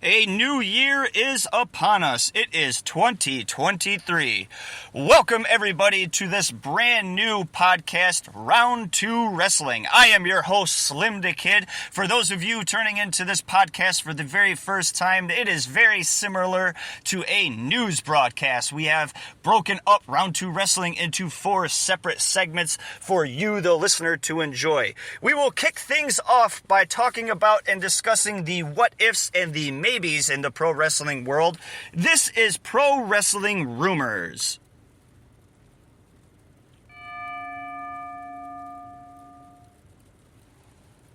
A new year is upon us. It is 2023. Welcome, everybody, to this brand new podcast, Round 2 Wrestling. I am your host, SlimmDa KID. For those of you turning into this podcast for the very first time, it is very similar to a news broadcast. We have broken up Round 2 Wrestling into 4 separate segments for you, the listener, to enjoy. We will kick things off by talking about and discussing the what-ifs and the maybes in the pro wrestling world. This is Pro Wrestling Rumors.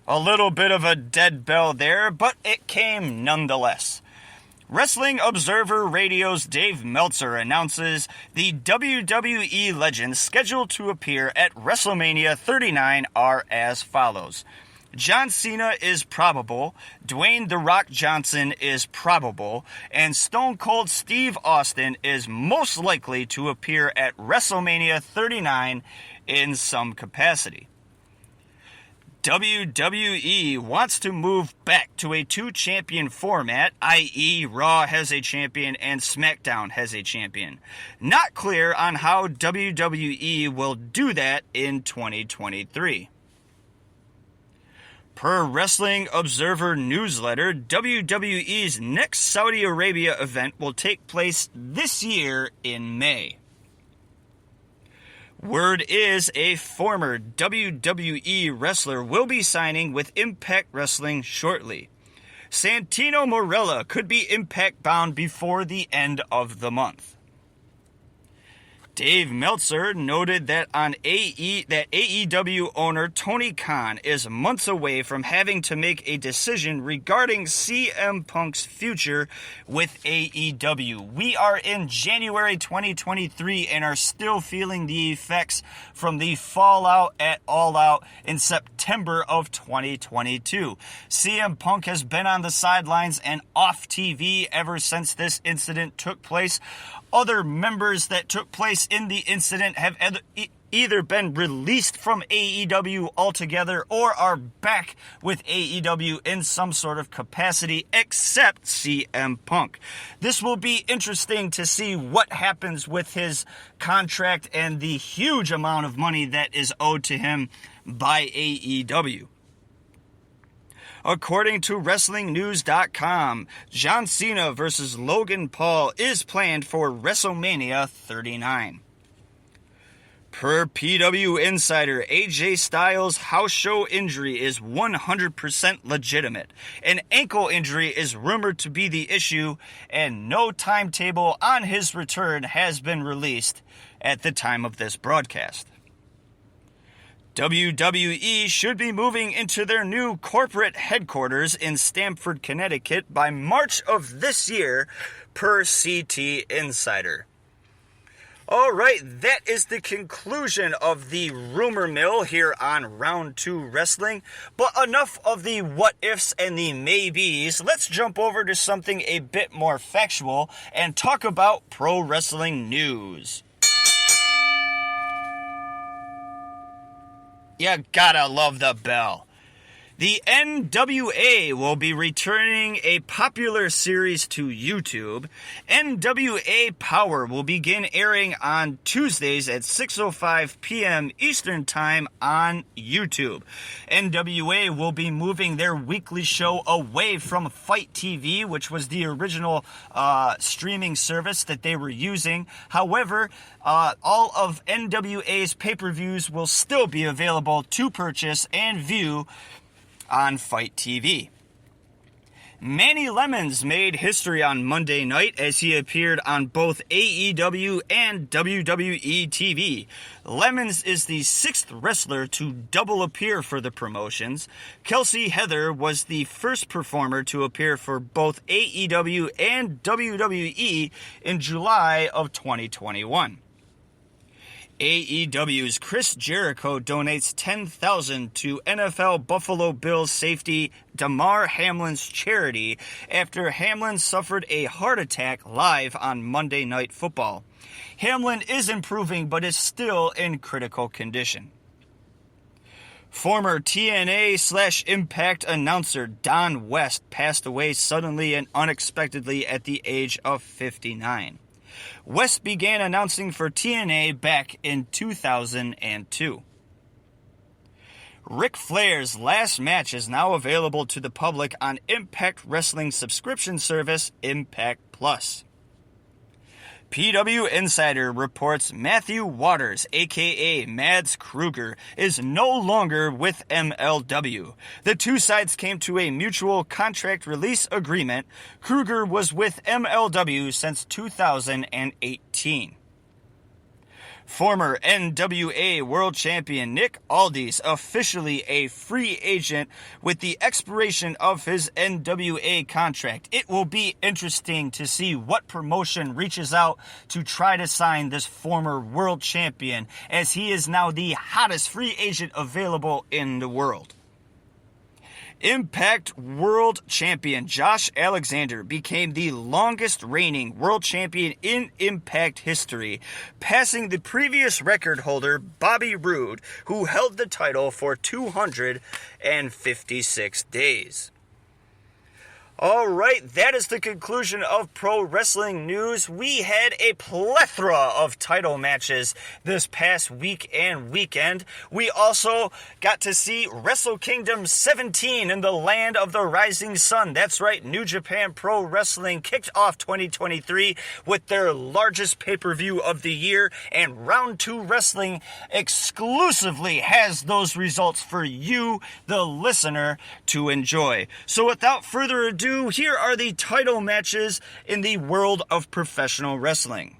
A little bit of a dead bell there, but it came nonetheless. Wrestling Observer Radio's Dave Meltzer announces the WWE legends scheduled to appear at WrestleMania 39 are as follows. John Cena is probable, Dwayne "The Rock" Johnson is probable, and Stone Cold Steve Austin is most likely to appear at WrestleMania 39 in some capacity. WWE wants to move back to a 2-champion format, i.e. Raw has a champion and SmackDown has a champion. Not clear on how WWE will do that in 2023. Per Wrestling Observer newsletter, WWE's next Saudi Arabia event will take place this year in May. Word is a former WWE wrestler will be signing with Impact Wrestling shortly. Santino Marella could be Impact bound before the end of the month. Dave Meltzer noted that AEW owner Tony Khan is months away from having to make a decision regarding CM Punk's future with AEW. We are in January 2023 and are still feeling the effects from the fallout at All Out in September of 2022. CM Punk has been on the sidelines and off TV ever since this incident took place. Other members that took place in the incident have either been released from AEW altogether or are back with AEW in some sort of capacity, except CM Punk. This will be interesting to see what happens with his contract and the huge amount of money that is owed to him by AEW. According to WrestlingNews.com, John Cena versus Logan Paul is planned for WrestleMania 39. Per PW Insider, AJ Styles' house show injury is 100% legitimate. An ankle injury is rumored to be the issue, and no timetable on his return has been released at the time of this broadcast. WWE should be moving into their new corporate headquarters in Stamford, Connecticut by March of this year, per CT Insider. All right, that is the conclusion of the rumor mill here on Round 2 Wrestling. But enough of the what-ifs and the maybes. Let's jump over to something a bit more factual and talk about pro wrestling news. You gotta love the bell. The NWA will be returning a popular series to YouTube. NWA Power will begin airing on Tuesdays at 6:05 p.m. Eastern Time on YouTube. NWA will be moving their weekly show away from Fight TV, which was the original streaming service that they were using. However, all of NWA's pay-per-views will still be available to purchase and view on Fight TV. Manny Lemons made history on Monday night as he appeared on both AEW and WWE TV. Lemons is the 6th wrestler to double appear for the promotions. Kelsey Heather was the first performer to appear for both AEW and WWE in July of 2021. AEW's Chris Jericho donates $10,000 to NFL Buffalo Bills safety Damar Hamlin's charity after Hamlin suffered a heart attack live on Monday Night Football. Hamlin is improving but is still in critical condition. Former TNA/Impact announcer Don West passed away suddenly and unexpectedly at the age of 59. West began announcing for TNA back in 2002. Ric Flair's last match is now available to the public on Impact Wrestling subscription service Impact Plus. PW Insider reports Matthew Waters, aka Mads Kruger, is no longer with MLW. The two sides came to a mutual contract release agreement. Kruger was with MLW since 2018. Former NWA World Champion Nick Aldis officially a free agent with the expiration of his NWA contract. It will be interesting to see what promotion reaches out to try to sign this former world champion, as he is now the hottest free agent available in the world. Impact World Champion Josh Alexander became the longest reigning world champion in Impact history, passing the previous record holder Bobby Roode, who held the title for 256 days. All right, that is the conclusion of pro wrestling news. We had a plethora of title matches this past week and weekend. We also got to see Wrestle Kingdom 17 in the land of the rising sun. That's right, New Japan Pro Wrestling kicked off 2023 with their largest pay-per-view of the year, and Round 2 Wrestling exclusively has those results for you, the listener, to enjoy. So without further ado, here are the title matches in the world of professional wrestling.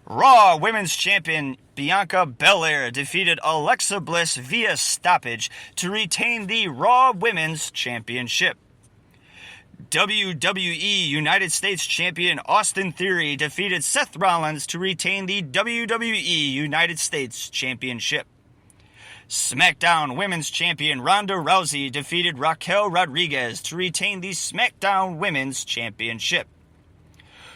Raw Women's Champion Bianca Belair defeated Alexa Bliss via stoppage to retain the Raw Women's Championship. WWE United States Champion Austin Theory defeated Seth Rollins to retain the WWE United States Championship. SmackDown Women's Champion Ronda Rousey defeated Raquel Rodriguez to retain the SmackDown Women's Championship.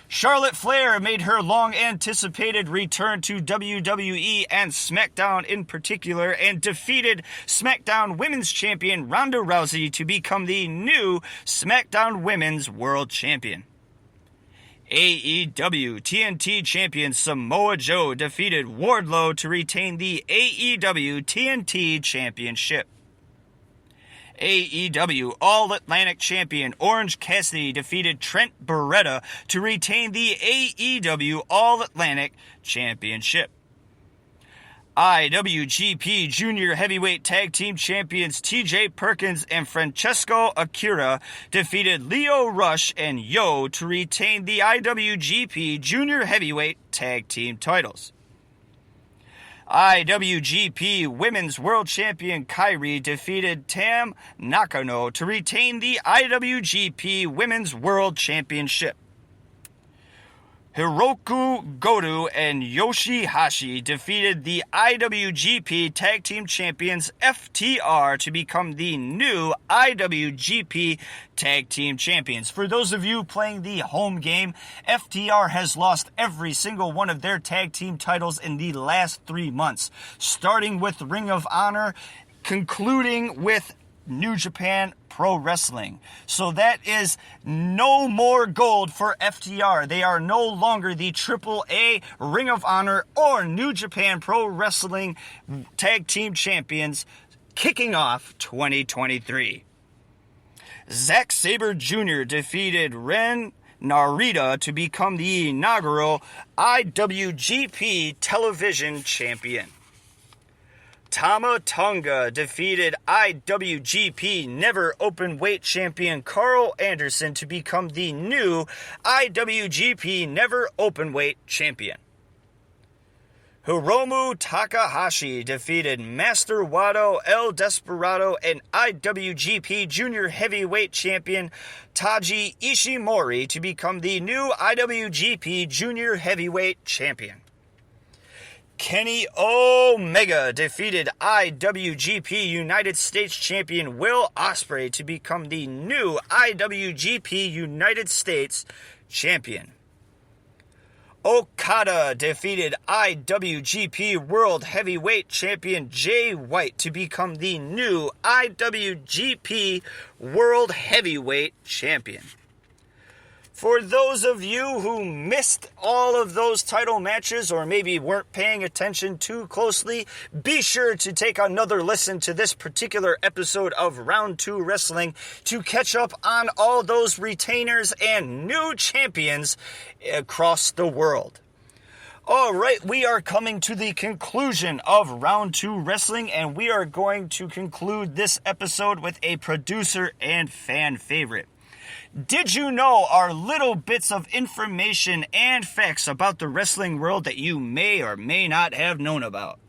Charlotte Flair made her long-anticipated return to WWE and SmackDown in particular, and defeated SmackDown Women's Champion Ronda Rousey to become the new SmackDown Women's World Champion. AEW TNT Champion Samoa Joe defeated Wardlow to retain the AEW TNT Championship. AEW All-Atlantic Champion Orange Cassidy defeated Trent Beretta to retain the AEW All-Atlantic Championship. IWGP Junior Heavyweight Tag Team Champions TJ Perkins and Francesco Akira defeated Lio Rush and Yo to retain the IWGP Junior Heavyweight Tag Team titles. IWGP Women's World Champion Kairi defeated Tam Nakano to retain the IWGP Women's World Championship. Hiroku Goto and Yoshihashi defeated the IWGP Tag Team Champions FTR to become the new IWGP Tag Team Champions. For those of you playing the home game, FTR has lost every single one of their tag team titles in the last 3 months, starting with Ring of Honor, concluding with New Japan Pro Wrestling. So that is no more gold for FTR. They are no longer the AAA Ring of Honor or New Japan Pro Wrestling Tag Team Champions, kicking off 2023. Zack Sabre Jr. defeated Ren Narita to become the inaugural IWGP Television Champion. Tama Tonga defeated IWGP Never Openweight Champion Carl Anderson to become the new IWGP Never Openweight Champion. Hiromu Takahashi defeated Master Wato, El Desperado, and IWGP Junior Heavyweight Champion Taji Ishimori to become the new IWGP Junior Heavyweight Champion. Kenny Omega defeated IWGP United States Champion Will Ospreay to become the new IWGP United States Champion. Okada defeated IWGP World Heavyweight Champion Jay White to become the new IWGP World Heavyweight Champion. For those of you who missed all of those title matches or maybe weren't paying attention too closely, be sure to take another listen to this particular episode of Round 2 Wrestling to catch up on all those retainers and new champions across the world. All right, we are coming to the conclusion of Round 2 Wrestling, and we are going to conclude this episode with a producer and fan favorite. Did you know are little bits of information and facts about the wrestling world that you may or may not have known about?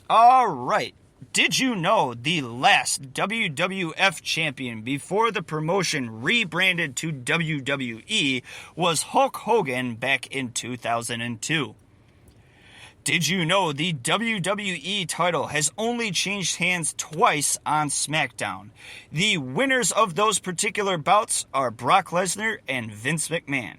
All right. Did you know the last WWF champion before the promotion rebranded to WWE was Hulk Hogan back in 2002? Did you know the WWE title has only changed hands twice on SmackDown? The winners of those particular bouts are Brock Lesnar and Vince McMahon.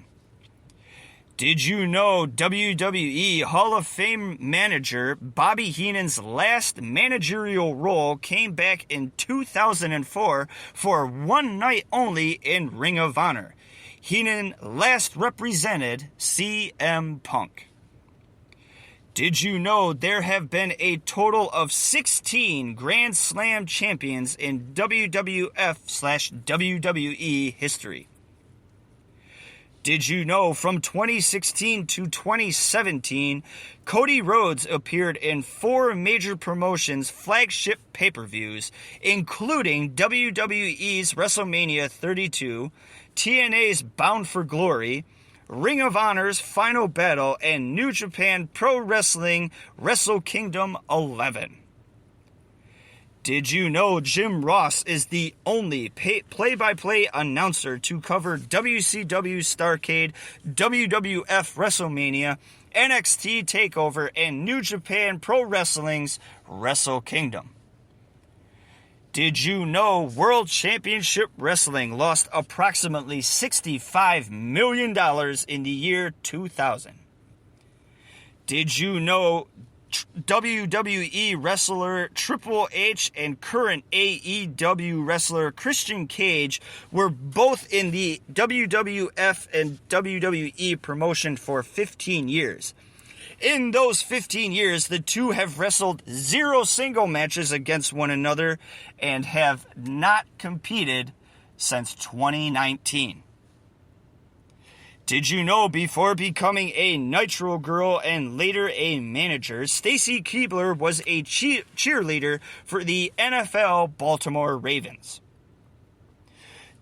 Did you know WWE Hall of Fame manager Bobby Heenan's last managerial role came back in 2004 for one night only in Ring of Honor? Heenan last represented CM Punk. Did you know there have been a total of 16 Grand Slam champions in WWF/WWE history? Did you know from 2016 to 2017, Cody Rhodes appeared in 4 major promotions' flagship pay-per-views, including WWE's WrestleMania 32, TNA's Bound for Glory, Ring of Honor's Final Battle, and New Japan Pro Wrestling Wrestle Kingdom 11. Did you know Jim Ross is the only play-by-play announcer to cover WCW Starrcade, WWF WrestleMania, NXT TakeOver, and New Japan Pro Wrestling's Wrestle Kingdom? Did you know World Championship Wrestling lost approximately $65 million in the year 2000? Did you know WWE wrestler Triple H and current AEW wrestler Christian Cage were both in the WWF and WWE promotion for 15 years? In those 15 years, the two have wrestled 0 single matches against one another and have not competed since 2019. Did you know before becoming a Nitro Girl and later a manager, Stacy Keibler was a cheerleader for the NFL Baltimore Ravens?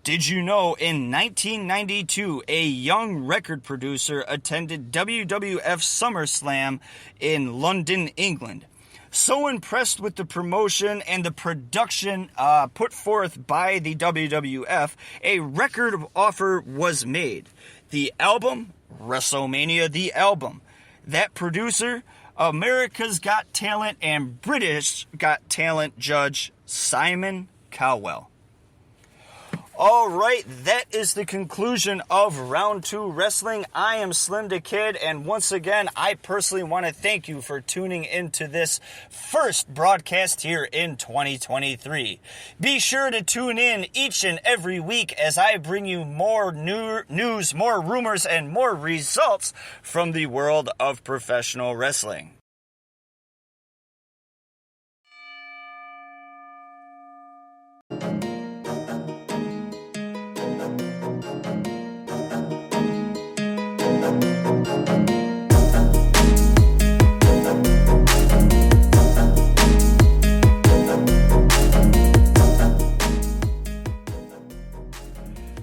Did you know in 1992, a young record producer attended WWF SummerSlam in London, England? So impressed with the promotion and the production put forth by the WWF, a record offer was made. The album, WrestleMania the Album. That producer, America's Got Talent and British Got Talent judge Simon Cowell. All right, that is the conclusion of Round 2 Wrestling. I am SlimmDa KID, and once again, I personally want to thank you for tuning into this first broadcast here in 2023. Be sure to tune in each and every week as I bring you more news, more rumors, and more results from the world of professional wrestling.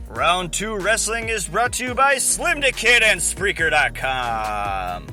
Round 2 Wrestling is brought to you by SlimmDa KID and Spreaker.com.